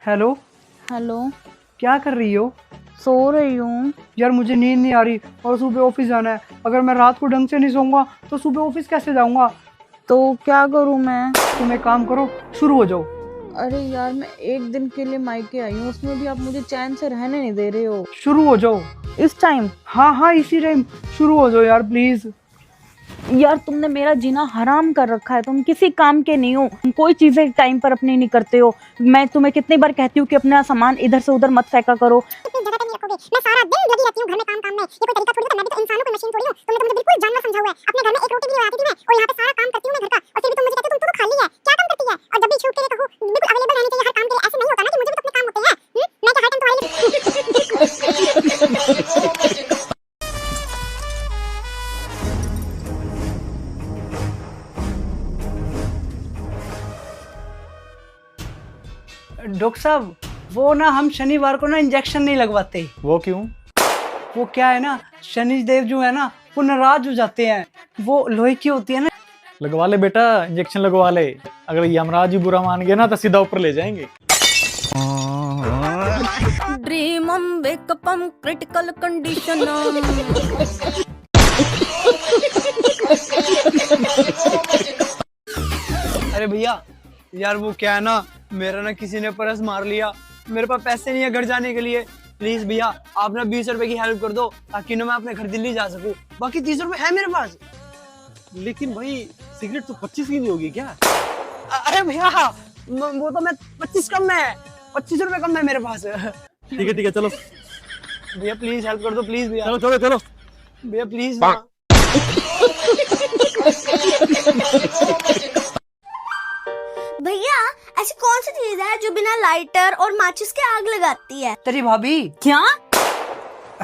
Hello. Hello. क्या कर रही हो? सो रही हूँ। यार मुझे नींद नहीं आ रही और सुबह ऑफिस जाना है। अगर मैं रात को ढंग से नहीं सोऊंगा तो सुबह ऑफिस कैसे जाऊंगा? तो क्या करूँ मैं? तुम एक काम करो, शुरू हो जाओ। अरे यार, मैं एक दिन के लिए मायके आई हूँ, उसमें भी आप मुझे चैन से रहने नहीं दे रहे हो। शुरू हो जाओ। इस टाइम? हाँ हाँ, इसी टाइम शुरू हो जाओ यार प्लीज। यार तुमने मेरा जीना हराम कर रखा है। तुम किसी काम के नहीं हो, तुम कोई चीजें टाइम पर अपनी नहीं करते हो। मैं तुम्हें कितनी बार कहती हूँ कि अपना सामान इधर से उधर मत फेंका करो। मैं सारा दिन लगी रहती हूँ घर में काम में। ये कोई तरीका थोड़ी है, मैं भी तो इंसान हूँ, कोई मशीन थोड़ी हूँ। तुमने तो मुझे बिल्कुल जानवर समझा हुआ है। अपने घर में एक रोटी भी नहीं बनाती थी मैं, और यहाँ पे सारा काम करती हूँ मैं घर का, और फिर भी तुम मुझे कहते हो तुम तो खाली है। क्या काम करती है? और जब भी छूट के लिए कहूँ बिल्कुल अवेलेबल रहनी चाहिए हर काम के लिए। ऐसे नहीं होता ना कि मुझे भी तो अपने काम होते हैं। मैं क्या हर टाइम तुम्हारे डॉक्टर साहब, वो ना हम शनिवार को ना इंजेक्शन नहीं लगवाते। वो क्यों? वो क्या है ना, शनिदेव जो है ना वो नाराज हो जाते हैं। वो लोहे की होती है ना। लगवा ले बेटा, इंजेक्शन लगवा ले। अगर यमराज जी बुरा मान गया ना तो सीधा ऊपर ले जाएंगे। Dream wake up critical condition. अरे भैया, यार वो क्या है ना, मेरा ना किसी ने पर्स मार लिया। मेरे पास पैसे नहीं है घर जाने के लिए। प्लीज भैया, आप ना 20 रुपए की हेल्प कर दो ताकि ना मैं अपने घर दिल्ली जा सकूं। बाकी 30 रुपए है मेरे पास। लेकिन भाई सिगरेट तो 25 की नहीं होगी क्या? अरे भैया, वो तो मैं 25 कम है, 25 रुपए कम है मेरे पास। ठीक है चलो। भैया प्लीज हेल्प कर दो, प्लीज भैया। चलो चलो चलो। भैया प्लीज। भैया, ऐसी कौन सी चीज है जो बिना लाइटर और माचिस के आग लगाती है? तेरी भाभी। क्या?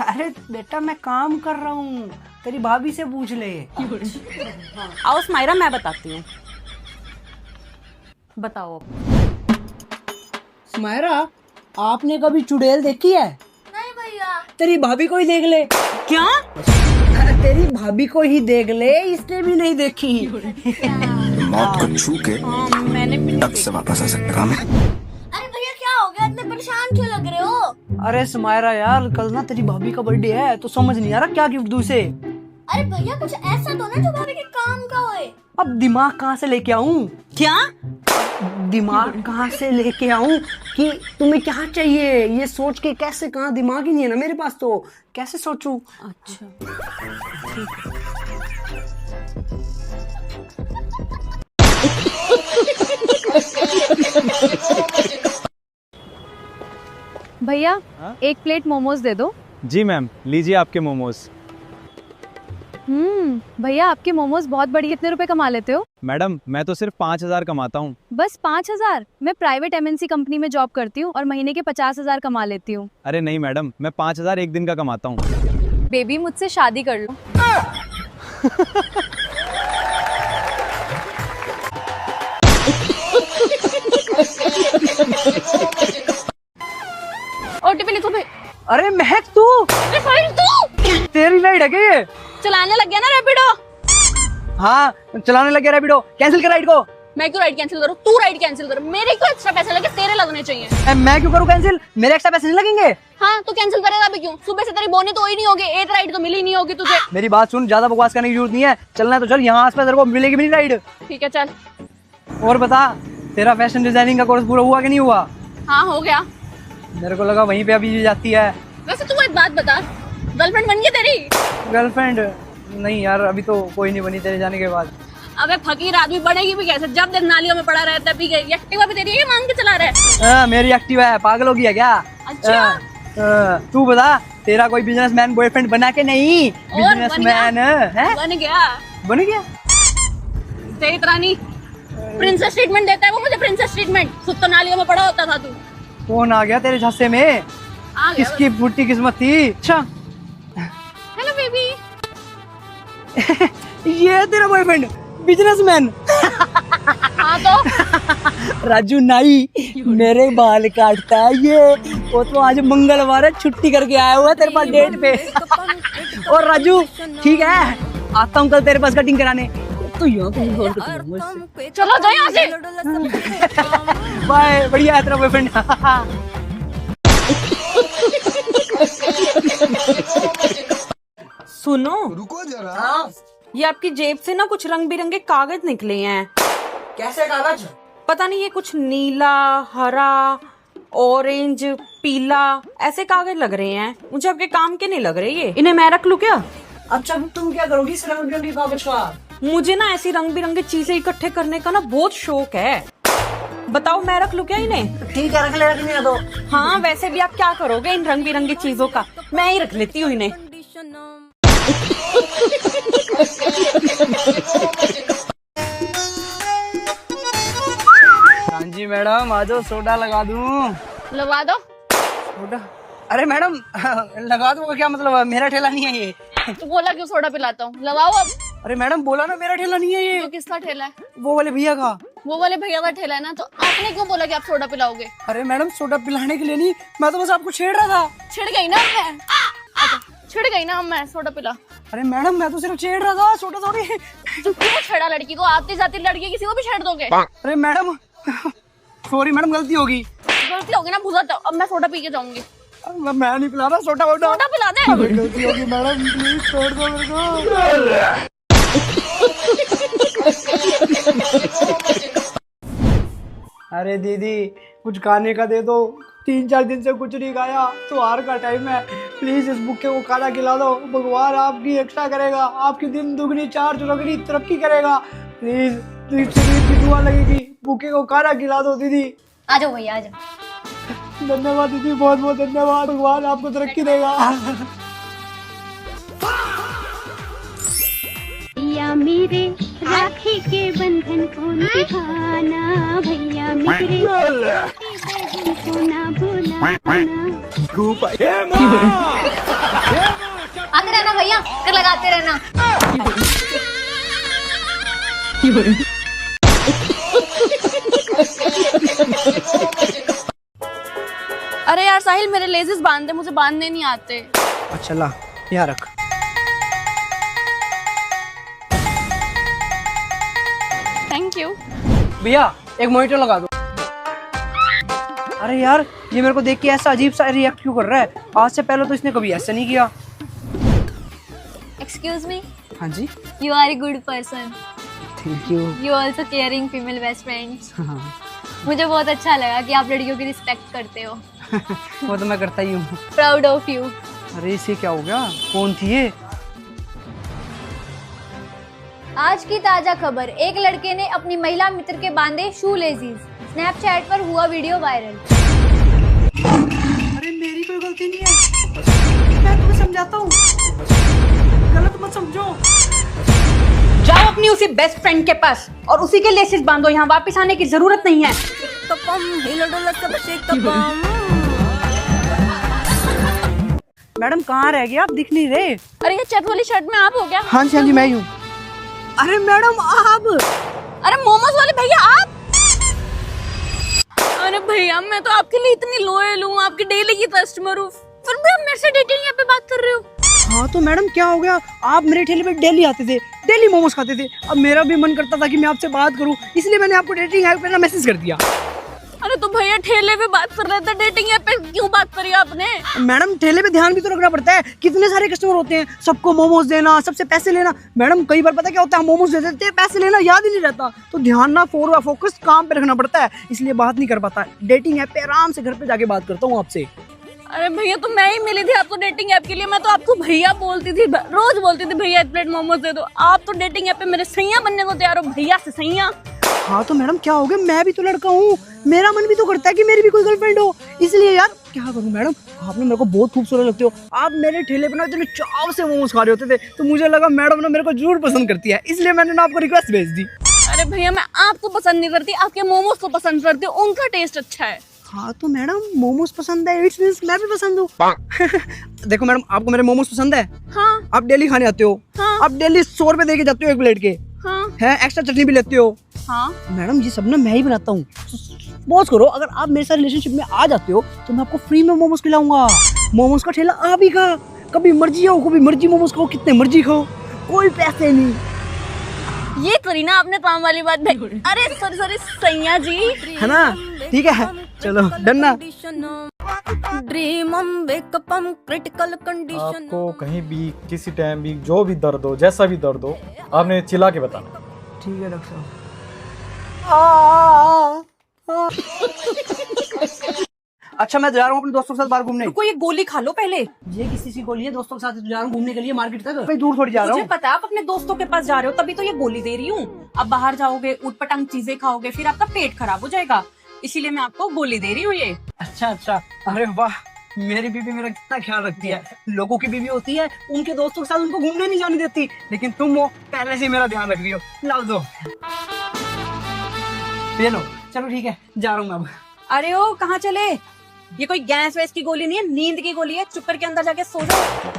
अरे बेटा, मैं काम कर रहा हूँ, तेरी भाभी से पूछ ले। आओ स्माइरा, मैं बताती हूँ। बताओ। स्माइरा, आपने कभी चुड़ैल देखी है? नहीं भैया। तेरी भाभी को ही देख ले। क्या? तेरी भाभी को ही देख ले, इसने भी नहीं देखी। मौत को छू के मैंने भी टक से वापस आ सकता है। अरे भैया, क्या हो गया? इतने परेशान क्यों लग रहे हो? अरे सुमायरा यार, कल ना तेरी भाभी का बर्थडे है, तो समझ नहीं आ रहा क्या गिफ्ट दूं उसे। अरे भैया, कुछ ऐसा दो ना जो भाभी के काम का होए। अब दिमाग कहाँ से लेके आऊं? क्या? दिमाग कहाँ से लेके आऊं कि तुम्हें क्या चाहिए, ये सोच के कैसे, कहाँ दिमाग ही नहीं है ना मेरे पास, तो कैसे सोचूं? अच्छा। भैया, हाँ? एक प्लेट मोमोज दे दो। जी मैम, लीजिए आपके मोमोज। भैया आपके मोमोज बहुत बढ़िया। कितने रुपए कमा लेते हो? मैडम, मैं तो सिर्फ 5,000 कमाता हूँ। बस 5,000? मैं प्राइवेट एमएनसी कंपनी में जॉब करती हूँ और महीने के 50,000 कमा लेती हूँ। अरे नहीं मैडम, मैं 5,000 एक दिन का कमाता हूँ। बेबी, मुझसे शादी कर लो। ओटीपी लिखो भाई। अरे महक, तू तेरी राइड है क्या ये? चलाने लग गया ना रैपिडो? हाँ, चलाने लगे रैपिडो। कैंसिल कर राइड को। मैं क्यों राइड कैंसिल करूँ? तू राइड कैंसिल कर। मेरे क्यों एक्स्ट्रा पैसे लगे? तेरे लगने चाहिए। मैं क्यों करूँ कैंसिल? मेरे एक्स्ट्रा पैसे नहीं लगेंगे। हाँ, तो कैंसिल करेगा भी क्यों? सुबह से तेरी बोनी तो ही नहीं होगी, एक राइड तो मिली नहीं होगी तुझे। मेरी बात सुन, ज्यादा बकवास करने की जरूरत नहीं है। चलना है तो चल, यहाँ आसपास तेरे को मिलेगी भी नहीं राइड। ठीक है, चल। और बता, तेरा फैशन डिजाइनिंग का कोर्स पूरा हुआ कि नहीं हुआ? हाँ, हो गया। मेरे को लगा वहीं पे अभी भी जाती है। वैसे तू एक बात बता, गर्लफ्रेंड बन गई तेरी? गर्लफ्रेंड नहीं यार, अभी तो कोई नहीं बनी तेरे जाने के बाद। अबे फकीर आदमी बनेगी भी कैसे? जब देख नालियों में पड़ा रहता है, पी गई। एक्टिवा भी तेरी है, मांग के चला रहा है। मेरी एक्टिवा है, पागल हो गया क्या? अच्छा। तू बता, तेरा कोई बिजनेसमैन बॉयफ्रेंड बना के नहीं? बिजनेसमैन है? बन गया। बन गया? तेरी तरह नहीं। प्रिंसेस ट्रीटमेंट देता है वो मुझे, प्रिंसेस ट्रीटमेंट। खुद तो नालियों में पड़ा होता था तू। कौन आ गया तेरे झांसे में? आ गया। किसकी फूटी किस्मत थी? अच्छा। Hello baby. ये है तेरा बॉयफ्रेंड, बिजनेसमैन। हाँ तो राजू नाई मेरे बाल काटता है ये। वो तो आज मंगलवार है, छुट्टी करके आया हुआ है तेरे पास डेट पे। और राजू ठीक है, आता हूँ कल तेरे पास कटिंग कराने। तो यहाँ पे इन्वॉल्व करती हूँ। चलो जाओ यहाँ से। बाय, बढ़िया है तेरा बॉयफ्रेंड। सुनो, रुको जरा। ये आपकी जेब से ना कुछ रंग बिरंगे कागज निकले हैं। कैसे कागज? पता नहीं, ये कुछ नीला, हरा, ऑरेंज, पीला ऐसे कागज लग रहे हैं। मुझे आपके काम के नहीं लग रहे ये। इन्हें मैं रख लूं क्या? अच्छा तुम क्या करोगी इस रंग बिरंगे कागज का? मुझे ना ऐसी रंग बिरंगे चीजें इकट्ठे करने का ना बहुत शौक है। बताओ मैं रख लूं क्या इन्हें? ठीक है, रख ले, रखने दो। हाँ, वैसे भी आप क्या करोगे इन रंग बिरंगी चीजों का? मैं ही रख लेती हूँ इन्हें। हाँ जी मैडम, आ जाओ, सोडा लगा दूं। लगा दो। सोडा? अरे मैडम लगा दूंगा क्या मतलब? मेरा ठेला नहीं है ये। तो बोला क्यों सोडा पिलाता हूँ, लगाओ अब। अरे मैडम बोला ना मेरा ठेला नहीं है ये, तो किसका ठेला है? वो वाले भैया का। वो वाले भैया का ठेला है ना, तो आपने क्यों बोला कि आप सोडा पिलाओगे? अरे मैडम सोडा पिलाने के लिए नहीं, मैं तो बस आपको छेड़ रहा था। छिड़ गई ना मैं। अच्छा, छिड़ गई ना मैं, सोडा पिला। अरे मैडम मैं तो सिर्फ छेड़ रहा था, सोडा थोड़ी। तो क्यों छेड़ा लड़की को? आती जाती लड़की किसी को भी छेड़ दोगे? अरे मैडम सॉरी मैडम, गलती होगी। गलती होगी ना, भूल जाओ। अब मैं सोडा पी के जाऊंगी। मैं नहीं पिला रहा सोडा वोडा। सोडा पिला दे। गलती होगी मैडम, प्लीज छोड़ दो मेरे को। अरे दीदी कुछ खाने का दे दो, 3-4 दिन से कुछ नहीं खाया, त्योहार का टाइम है, प्लीज इस बुक्के को खाना खिला दो। भगवान आपकी एक्स्ट्रा करेगा, आपकी दिन दुगनी चार चौगनी तरक्की करेगा। प्लीज शरीर की दुआ लगेगी, बुक्के को खाना खिला दो दीदी। आ जाओ भैया, आ जाओ। धन्यवाद दीदी, बहुत बहुत धन्यवाद, भगवान आपको तरक्की देगा। भैया मेरे राखी के बंधन को निभाना, भैया मेरे बंधन को ना भुलाना। आते रहना भैया, कर लगाते रहना। अरे यार साहिल, मेरे लेजिस बांध दे, मुझे बांधने नहीं आते। अच्छा ला, यहाँ रख। Thank you. भैया एक मोहितो लगा दो। अरे यार ये मेरे को देख के ऐसा अजीब सा रिएक्ट क्यों कर रहा है? आज से पहले तो इसने कभी ऐसा नहीं किया। Excuse me, हाँ जी, you are a good person. Thank you. You also caring female best friends. मुझे बहुत अच्छा लगा कि आप लड़कियों की रिस्पेक्ट करते हो। वो तो मैं करता ही हूँ। Proud of you. अरे इसे क्या हो गया? कौन थी ये? आज की ताजा खबर, एक लड़के ने अपनी महिला मित्र के बांधे शू लेजीज। स्नैपचैट पर हुआ वीडियो वायरल। अरे मेरी कोई गलती नहीं है, मैं तुम्हें समझाता हूँ, गलत मत समझो। जाओ अपनी उसी बेस्ट फ्रेंड के पास और उसी के लेसेस बांधो, यहाँ वापस आने की जरूरत नहीं है। मैडम कहाँ रह गए आप, दिख नहीं रहे। अरे ये चेक वाली शर्ट में आप हो क्या? हाँ जी मैं ही हूँ। अरे मैडम आप? अरे मोमोज वाले भैया आप? अरे भैया मैं तो आपके लिए इतनी लॉयल हूँ, आपकी डेली की कस्टमर हूँ, फिर भी आप मेरे से डेटिंग ऐप पे बात कर रहे हो। हाँ तो मैडम क्या हो गया, आप मेरे ठेले पे डेली आते थे, डेली मोमोज खाते थे, अब मेरा भी मन करता था कि मैं आपसे बात करूं, इसलिए मैंने आपको डेटिंग ऐप पे ना मैसेज कर दिया। अरे तो भैया ठेले पे बात कर रहे थे, डेटिंग ऐप पे क्यों बात करी आपने? मैडम ठेले पे ध्यान भी तो रखना पड़ता है, कितने सारे कस्टमर होते हैं, सबको मोमोज देना, सबसे पैसे लेना। मैडम कई बार पता क्या होता है, मोमोज दे देते हैं, पैसे लेना याद ही नहीं रहता, तो ध्यान ना फोकस काम पे रखना पड़ता है, इसलिए बात नहीं कर पाता। डेटिंग ऐप पे आराम से घर पे जाके बात करता हूँ आपसे। अरे भैया तो मैं ही मिली थी आपको डेटिंग ऐप के लिए, मैं तो आपको भैया बोलती थी, रोज बोलती थी भैया 1 प्लेट मोमोज दे दो। आप तो डेटिंग ऐप पे मेरे सैया बनने को तैयार हो, भैया से सैया। हाँ तो मैडम क्या हो गया, मैं भी तो लड़का हूँ, मेरा मन भी तो करता है कि मेरी भी कोई गर्लफ्रेंड हो, इसलिए यार क्या करूँ मैडम, आपने मेरे को बहुत खूबसूरत लगते हो, आप मेरे ठेले पे ना इतने चाव से मोमोज खा रहे होते थे, तो मुझे लगा मैडम ना मेरे को जरूर पसंद करती है, इसलिए मैंने ना आपको रिक्वेस्ट भेज दी। अरे भैया मैं आपको पसंद नहीं करती, आपके मोमोज को पसंद करती हूँ, उनका टेस्ट अच्छा है। हाँ तो मैडम मोमोज पसंद है, इट्स मींस मैं भी पसंद हूँ। देखो मैडम आपको मेरे मोमोज पसंद है, हाँ आप डेली खाने आते हो, हाँ। आप डेली 100 रुपए दे के जाते हो 1 प्लेट के, हाँ है एक्स्ट्रा चटनी भी लेते हो। हाँ मैडम ये सब ना मैं ही बनाता हूँ। सपोज करो अगर आप मेरे साथ रिलेशनशिप में आ जाते हो तो मैं आपको फ्री में मोमोज खिलाऊंगा। मोमोज का ठेला आप ही का, कभी मर्जी आओ, कभी मर्जी मोमोज खाओ, कितने मर्जी खाओ, कोई पैसे नहीं। ये करी ना आपने काम वाली बात भाई। अरे सॉरी सैया जी, है ना? ठीक है, चलो डन ना। आपको कहीं भी किसी टाइम भी जो भी दर्द हो, जैसा भी दर्द हो, आपने चिल्ला के बताना। ठीक है डॉक्टर साहब। अच्छा मैं जा रहा हूँ अपने दोस्तों के साथ बाहर घूमने। रुको, ये गोली खा लो पहले। ये किसी की गोली है? दोस्तों के साथ जा रहा हूँ घूमने के लिए मार्केट तक। भाई दूर थोड़ी जा रहा मुझे हूँ। पता है आप अपने दोस्तों के पास जा रहे हो, तभी तो ये गोली दे रही हूँ। अब बाहर जाओगे, उटपटांग चीजें खाओगे, फिर आपका पेट खराब हो जाएगा, इसीलिए मैं आपको गोली दे रही हूँ ये। अच्छा, अरे वाह, मेरी बीवी मेरा कितना ख्याल रखती है। लोगों की बीवी होती है, उनके दोस्तों के साथ उनको घूमने नहीं जाने देती, लेकिन तुम वो पहले से मेरा ध्यान रख रही हो। लाओ दो, ये लो। चलो ठीक है, जा रहा हूँ मैं अब। अरे ओ, कहाँ चले? ये कोई गैस वैस की गोली नहीं है, नींद की गोली है। चुप करके अंदर जाके सो जाओ।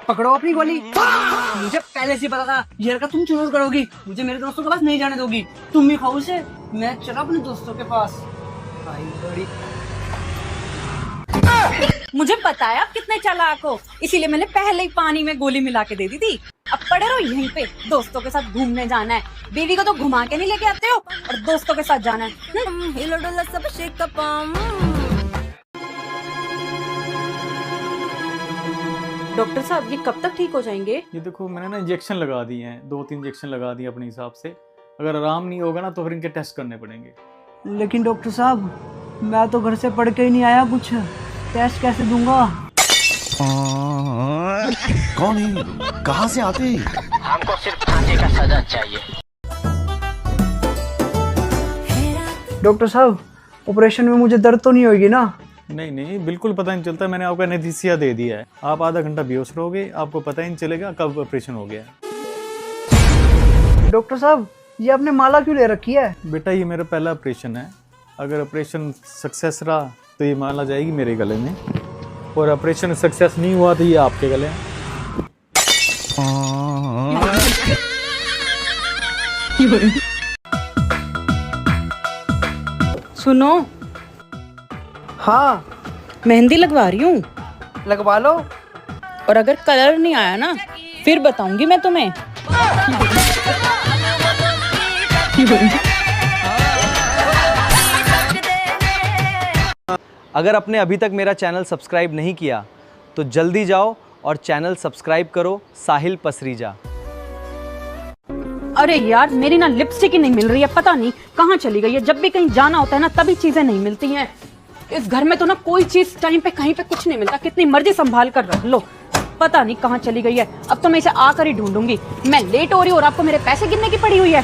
पकड़ो अपनी गोली। मुझे पहले से पता था ये हरकत तुम जरूर करोगी। मुझे मेरे दोस्तों के पास नहीं जाने दोगी। तुम भी खाओ उसे। मैं चला अपने दोस्तों के पास। भाई बड़ी मुझे पता है आप कितने चालाक हो, इसीलिए मैंने पहले ही पानी में गोली मिला के दे दी थी। अब पड़े रहो यहीं पे। दोस्तों के साथ घूमने जाना है, बीवी को तो घुमा के नहीं लेके आते हो, और दोस्तों के साथ जाना है। डॉक्टर साहब, ये कब तक ठीक हो जाएंगे? ये देखो, मैंने ना इंजेक्शन लगा दिए हैं, 2-3 इंजेक्शन लगा दिए अपने हिसाब से। अगर आराम नहीं होगा ना तो फिर इनके टेस्ट करने पड़ेंगे। लेकिन डॉक्टर साहब, मैं तो घर से पढ़ के ही नहीं आया कुछ। टेस्ट कैसे दूंगा? कौन है? कहाँ से आते हैं? हमको सिर्फ फांसी का सजा चाहिए। डॉक्टर साहब, ऑपरेशन में मुझे दर्द तो नहीं होगी ना? नहीं, बिल्कुल पता नहीं चलता। मैंने आपको एनेस्थीसिया दे दिया है। आप आधा घंटा बेहोश रहोगे, आपको पता ही नहीं चलेगा कब ऑपरेशन हो गया। डॉक्टर साहब, ये आपने माला क्यों ले रखी है? बेटा, ये मेरा पहला ऑपरेशन है। अगर ऑपरेशन सक्सेस रहा तो ये माला जाएगी मेरे गले में, और ऑपरेशन सक्सेस नहीं हुआ तो ये आपके गले में। सुनो। हाँ, मेहंदी लगवा रही हूँ, लगवा लो। और अगर कलर नहीं आया ना फिर बताऊंगी मैं तुम्हें। अगर आपने अभी तक मेरा चैनल सब्सक्राइब नहीं किया तो जल्दी जाओ और चैनल सब्सक्राइब करो, साहिल पसरीजा। अरे यार, मेरी ना लिपस्टिक ही नहीं मिल रही है, पता नहीं कहाँ चली गई है। जब भी कहीं जाना होता है ना तभी चीजें नहीं मिलती हैं। इस घर में तो ना कोई चीज टाइम पे कहीं पे कुछ नहीं मिलता, कितनी मर्जी संभाल कर रख लो, पता नहीं कहाँ चली गई है। अब तो मैं इसे आकर ही ढूंढूंगी। मैं लेट हो रही हूँ और आपको मेरे पैसे गिनने की पड़ी हुई है।